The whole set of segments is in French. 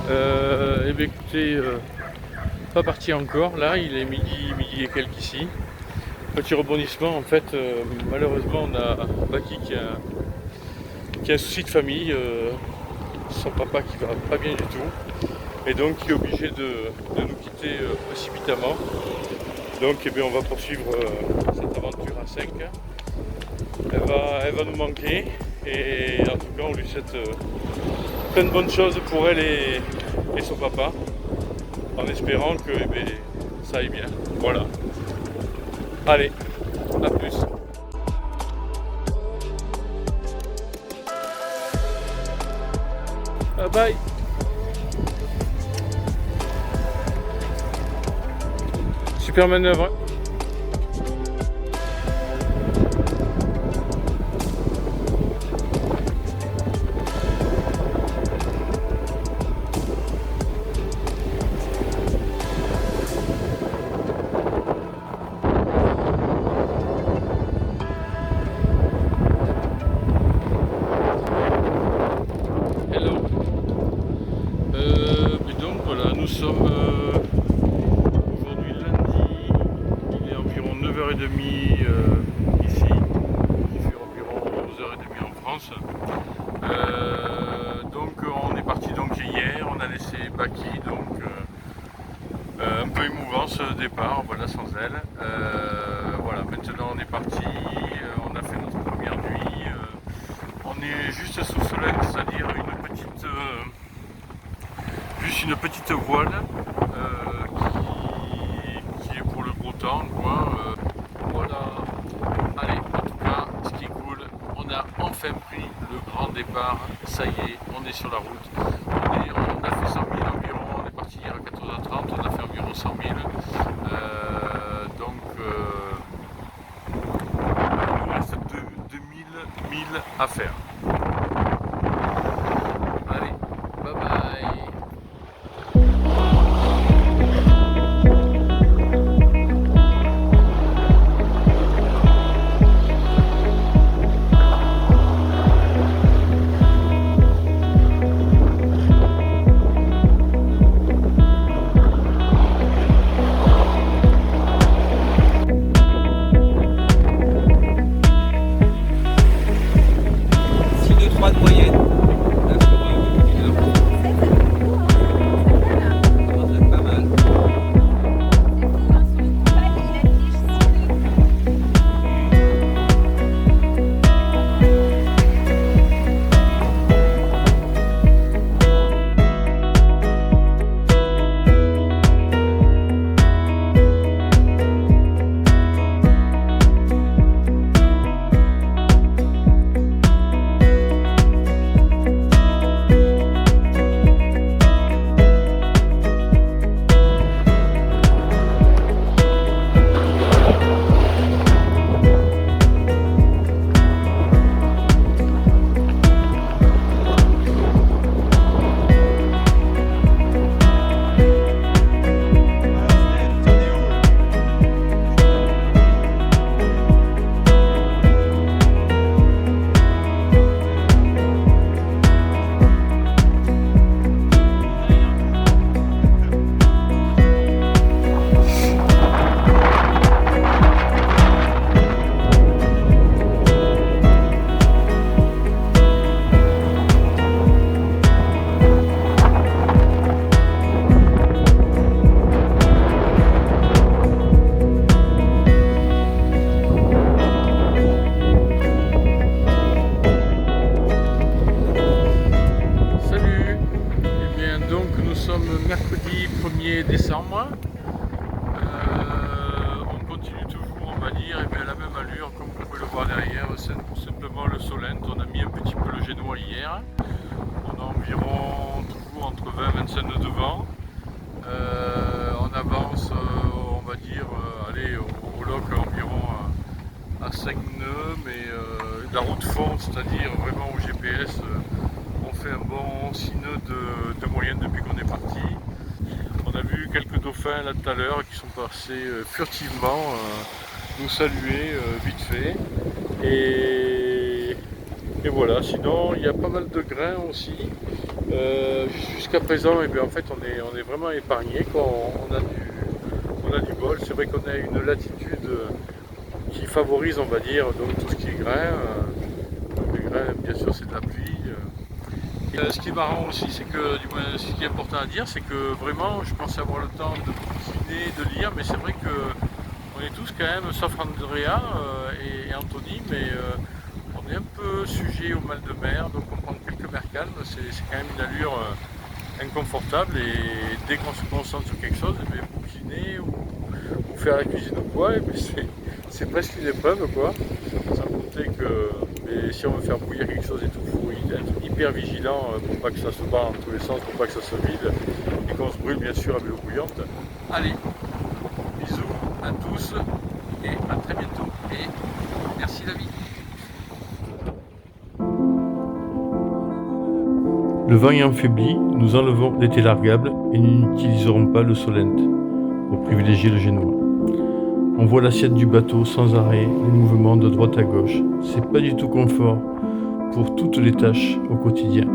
Eh bien écoutez, pas parti encore, là il est midi et quelques ici. Petit rebondissement en fait, malheureusement on a Baki qui a un souci de famille, son papa qui va pas bien du tout, et donc qui est obligé de nous quitter précipitamment. Donc eh bien, on va poursuivre cette aventure à 5. Elle va nous manquer, et en tout cas on lui souhaite plein de bonnes choses pour elle et son papa, en espérant que eh bien, ça aille bien. Voilà. Allez, à plus. Bye bye. Super manœuvre. Hello. Et donc voilà, nous sommes aujourd'hui lundi, il est environ 9h30 ici, il fait environ 11h30 en France. Donc on est parti donc hier, on a laissé Baki, donc un peu émouvant ce départ, voilà, sans elle. Voilà, maintenant on est parti, on a fait notre première nuit, on est juste sous soleil, c'est-à-dire juste une petite voile qui est pour le beau temps, quoi. Voilà. Allez, en tout cas, ce qui est cool, on a enfin pris le grand départ. Ça y est, on est sur la route. On a fait 100 000 environ. On est parti hier à 14h30. On a fait environ 100 000. Il nous reste 2000 à faire. Allez, bye bye. De moyenne pour une heure. Ça commence à être pas mal. Mercredi 1er décembre. On continue toujours, on va dire, et bien à la même allure, comme vous pouvez le voir derrière, c'est simplement le Solent. On a mis un petit peu le génois hier. On a environ toujours entre 20 et 25 nœuds de vent. On avance, on va dire, allez, au loc environ à 5 nœuds, mais la route fond, c'est-à-dire vraiment au GPS, on fait un bon 6 nœuds de moyenne depuis qu'on est parti. On a vu quelques dauphins là tout à l'heure qui sont passés furtivement nous saluer vite fait. Et voilà, sinon il y a pas mal de grains aussi. Jusqu'à présent, eh bien, en fait, on est vraiment épargné. On a du bol. C'est vrai qu'on a une latitude qui favorise, on va dire, donc tout ce qui est grain. Les grains, bien sûr, c'est de la pluie. Ce qui est marrant aussi, c'est que, du moins, ce qui est important à dire, c'est que vraiment, je pensais avoir le temps de bouquiner, de lire, mais c'est vrai que on est tous quand même, sauf Andrea et Anthony, mais on est un peu sujet au mal de mer, donc on prend quelques mers calmes, c'est quand même une allure inconfortable, et dès qu'on se concentre sur quelque chose, eh bien, bouquiner ou faire la cuisine ou quoi, eh bien, c'est presque une épreuve, quoi. Sans compter que si on veut faire bouillir quelque chose et tout, il faut être hyper vigilant pour pas que ça se barre dans tous les sens, pour pas que ça se vide et qu'on se brûle bien sûr avec l'eau bouillante. Allez, bisous à tous et à très bientôt. Et merci la vie. Le vent ayant faibli, nous enlevons l'été largable et nous n'utiliserons pas le solent pour privilégier le génois. On voit l'assiette du bateau sans arrêt, les mouvements de droite à gauche. C'est pas du tout confort pour toutes les tâches au quotidien.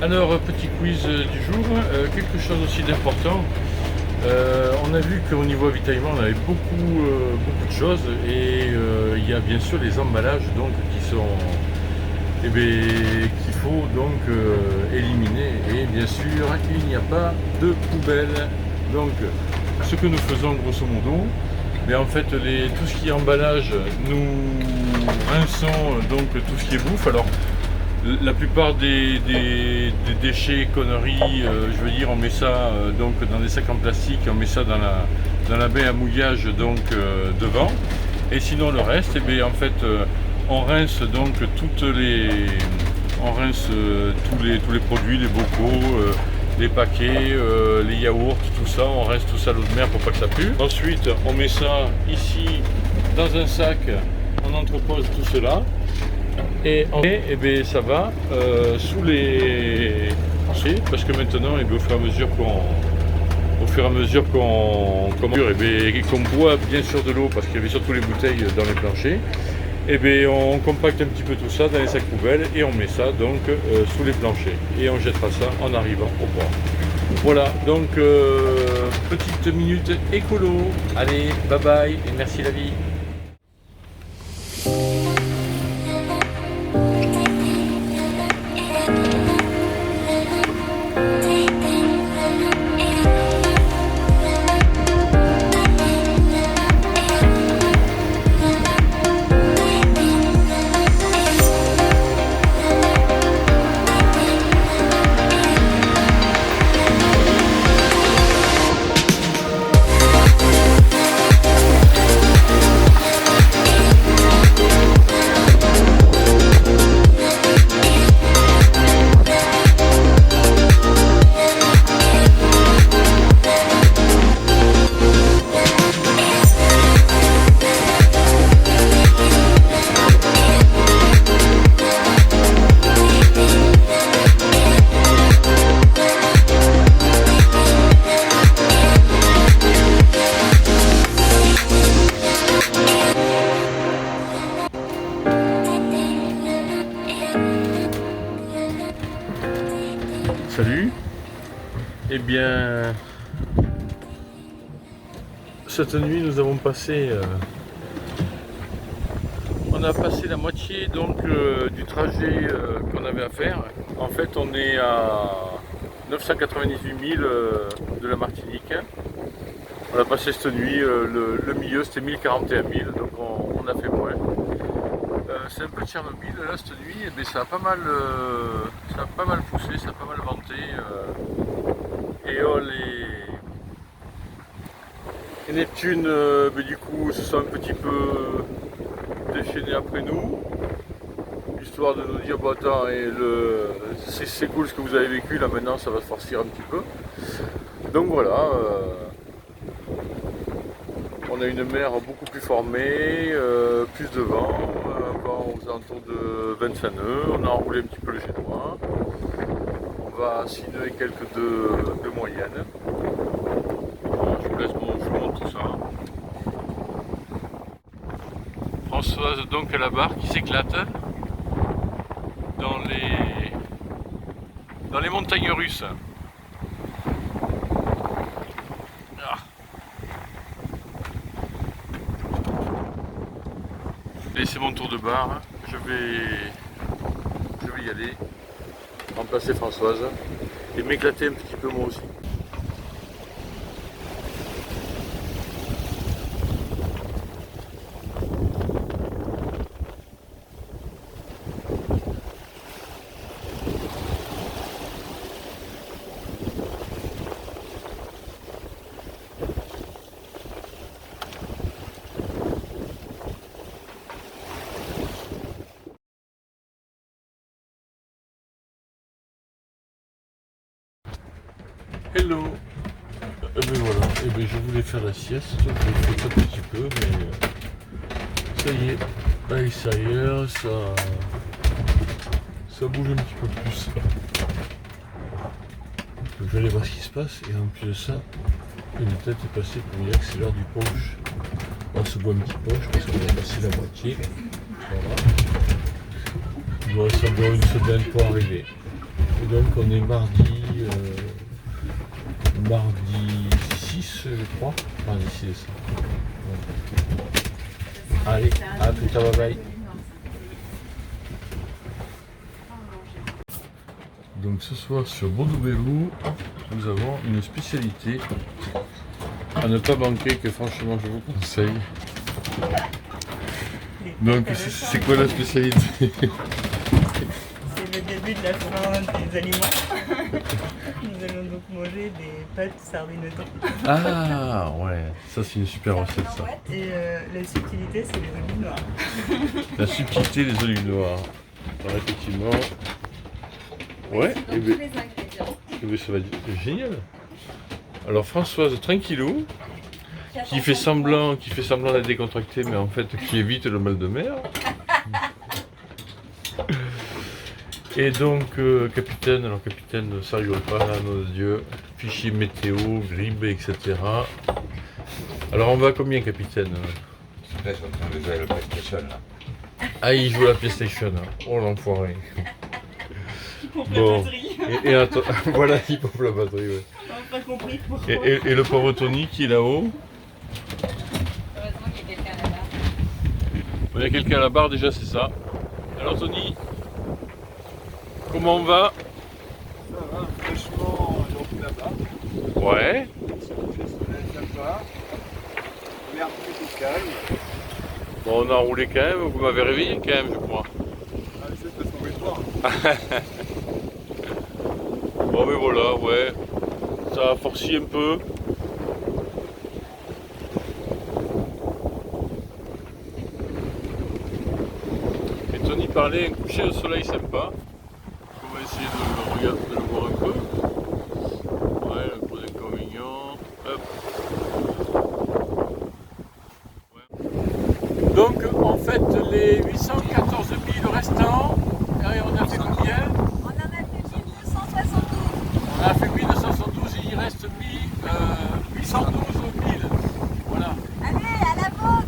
Alors, petit quiz du jour, quelque chose aussi d'important. On a vu qu'au niveau avitaillement, on avait beaucoup de choses, et il y a bien sûr les emballages donc, qui sont, qu'il faut donc éliminer. Et bien sûr, il n'y a pas de poubelle. Donc, ce que nous faisons grosso modo, mais en fait, tout ce qui est emballage, nous rinçons donc tout ce qui est bouffe. Alors, la plupart des déchets, conneries, je veux dire, on met ça donc dans des sacs en plastique, on met ça dans la baie à mouillage donc devant. Et sinon le reste, eh bien, en fait, on rince donc tous les produits, les bocaux, les paquets, les yaourts, tout ça, on rince tout ça à l'eau de mer pour pas que ça pue. Ensuite, on met ça ici dans un sac, on entrepose tout cela. Et en fait, eh bien, ça va sous les planchers, parce que maintenant, eh bien, au fur et à mesure qu'on boit bien sûr de l'eau, parce qu'il y avait surtout les bouteilles dans les planchers, eh bien, on compacte un petit peu tout ça dans les sacs poubelles et on met ça donc sous les planchers et on jettera ça en arrivant au port. Voilà, donc petite minute écolo. Allez, bye bye et merci la vie. Salut. Eh bien, cette nuit, nous avons passé... on a passé la moitié donc du trajet qu'on avait à faire. En fait, on est à 998 000 de la Martinique. On a passé cette nuit, le milieu c'était 1041 000, donc on a fait moins. C'est un peu Tchernobyl là cette nuit, mais ça a pas mal poussé, ça a pas mal venté. Et les Neptunes, mais du coup, se sont un petit peu déchaînés après nous, histoire de nous dire bah attends, c'est cool ce que vous avez vécu, là maintenant ça va se farcir un petit peu. Donc voilà. On a une mer beaucoup plus formée, plus de vent, aux alentours de 25 nœuds, on a enroulé un petit peu le génois, on va à 6 nœuds et quelques de moyenne. Voilà, je vous montre tout ça. Françoise donc à la barre qui s'éclate dans les montagnes russes. Et c'est mon tour de barre, je vais y aller, remplacer Françoise et m'éclater un petit peu moi aussi. Hello. Ben voilà, et ben je voulais faire la sieste, je l'ai fait un petit peu, mais ça y est, à l'extérieur, ça bouge un petit peu plus. Donc je vais aller voir ce qui se passe, et en plus de ça, une tête est passée pour me dire que c'est l'heure du punch. On se boit un petit punch parce qu'on a passé la moitié. Voilà. Il doit rester encore une semaine pour arriver. Et donc on est mardi 6, je crois. Mardi 6 décembre. Ouais. Allez, à tout à l'heure, bye bye. Donc ce soir sur Bordeaux-Bellou, nous avons une spécialité à ne pas manquer que franchement je vous conseille. Donc c'est quoi la spécialité? C'est le début de la fin des aliments. Nous allons donc manger des pâtes sardinotées. Ah ouais, ça c'est une super recette ça. Et la subtilité, c'est les olives noires. La subtilité des olives noires. Alors effectivement. Ouais, et bien, ça va être génial. Alors Françoise tranquillou, qui fait semblant d'être décontractée, mais en fait qui évite le mal de mer. Et donc capitaine, ça rigole pas là, nos dieux, fichier météo, grippe, etc. Alors on va à combien capitaine? Là, je suis en train de jouer à la PlayStation là. Ah il joue à la PlayStation, hein. Oh l'enfoiré. Bon, et attends, voilà, il pompe la batterie, ouais. On n'a pas compris pourquoi. Et le pauvre Tony qui est là-haut. Heureusement qu'il y a quelqu'un là-bas. Il y a quelqu'un à la barre déjà, c'est ça. Alors Tony, comment on va? Ça va, fraîchement aujourd'hui là-bas. Ouais. Le soleil là-bas. L'air plutôt calme. Bon, on a roulé quand même, vous m'avez réveillé quand même, je crois. Ah, c'est parce qu'on va le voir. Bon, mais voilà, ouais. Ça a forci un peu. Et Tony parlait un coucher de soleil sympa. On va essayer de le voir un peu. Ouais, le gros inconvénient. Hop. Ouais. Donc, en fait, les 814 000 restants, on a fait combien? On en a fait 1272. On a fait 1272 et il reste 812 000. Voilà. Allez, à la banque.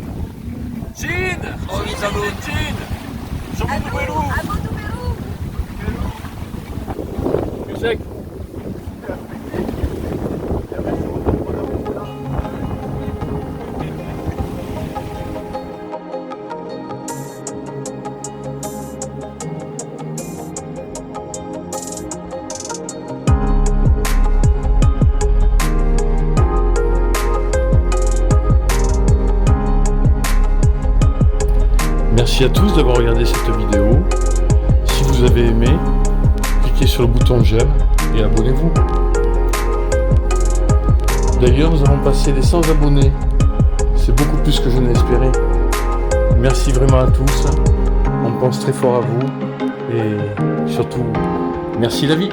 Jean! Oh, Jean, Jean! Sur À Bordeaux-Bellou! Bordeaux-Bellou. Musique! Merci à tous d'avoir regardé cette vidéo. Si vous avez aimé, cliquez sur le bouton j'aime et abonnez-vous. D'ailleurs, nous avons passé les 100 abonnés. C'est beaucoup plus que je n'ai espéré. Merci vraiment à tous. On pense très fort à vous. Et surtout, merci la vie.